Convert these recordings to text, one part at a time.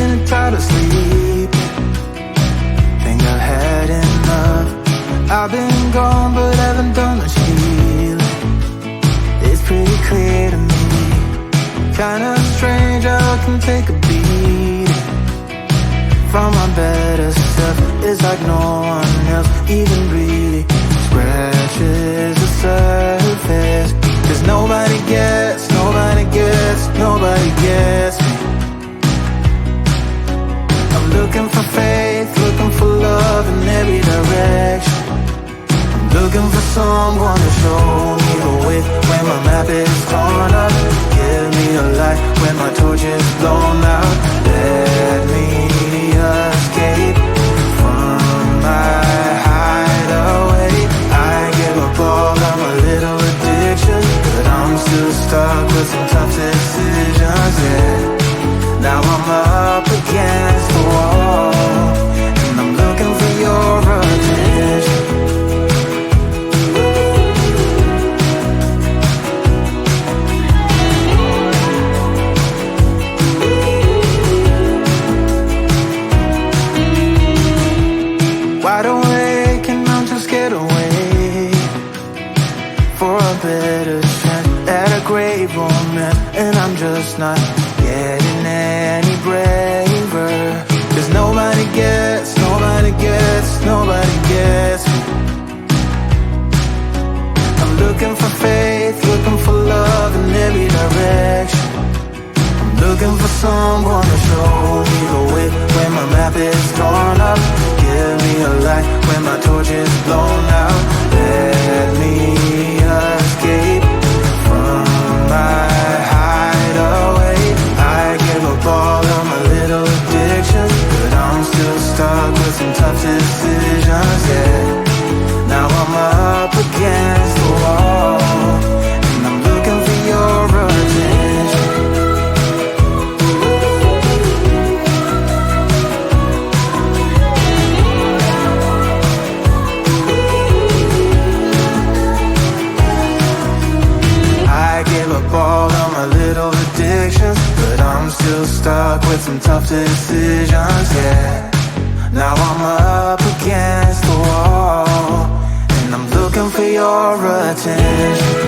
getting tired of sleeping. Think I've had enough. I've been gone but haven't done much healing. It's pretty clear to me, kinda strange how I can take a beating from my better self. It's like no one else even really scratches the surface. Cause nobody gets me. I'm looking for faith, looking for love in every direction. I'm looking for someone to show me the way when my map is torn up. Give me a light when my torch is blown out. Let me escape from my hideaway. I give up all of my little addictions, but I'm still stuck with some tough decisions, yeah. Now I'm up against the wall, and I'm looking for your attention. Wide awake and I'm too scared away for a better chance at a great romance, and I'm just not getting any braver. Cause nobody gets me. I'm looking for faith, looking for love in every direction. I'm looking for someone to show me the way when my map is torn up. Give me a light when my torch is blown out. Let me escape from my hideaway. I give up all of my little addictions, but I'm still stuck with some tough decisions, yeah. Now I'm up against the wall, and I'm looking for your attention. I give up all of my little addictions, but I'm still stuck with some tough decisions, yeah. Now I'm up against the wall, and I'm looking for your attention.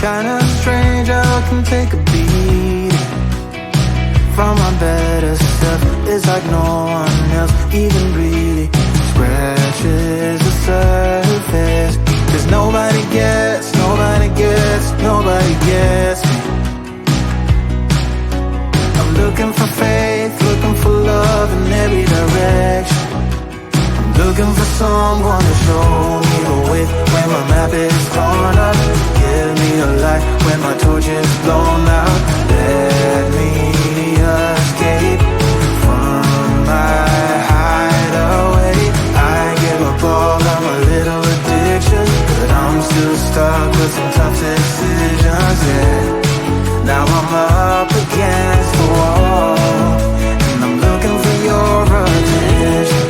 Kinda strange how I can take a beat from my better self. It's like no one else even really scratches the surface. 'Cause nobody gets me. I'm looking for faith, looking for love in every direction. I'm looking for someone to show me the way when my map is torn up. Give me a light when my torch is blown out. Let me escape from my hideaway. I give up all of my little addictions, but I'm still stuck with some tough decisions, yeah. Now I'm up against the wall, and I'm looking for your attention.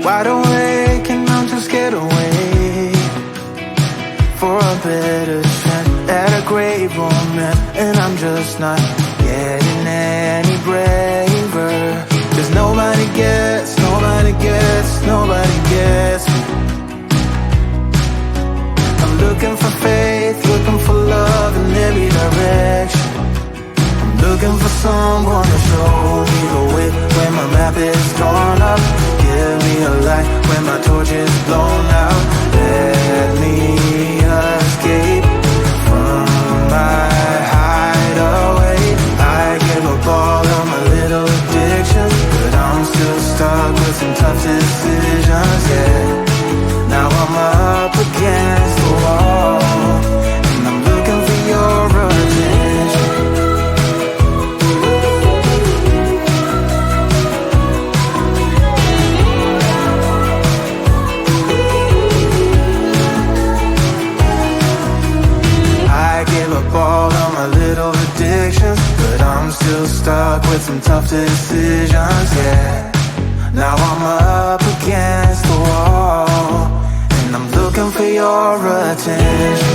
Wide awake and I'm too scared away for a better chance at a great romance, and I'm just not getting any braver. 'Cause nobody gets me. I'm looking for faith, looking for love in every direction. I'm looking for someone to show me the way when my map is torn up. Give me a light when my torch is blown out. Let me escape from my hideaway. I give up all of my little addictions, but I'm still stuck with some tough decisions, yeah. Now I'm up against the wall, and I'm looking for your attention. I give up all of my little addictions, but I'm still stuck with some tough decisions, yeah. Now I'm up against the wall, and I'm looking for your attention.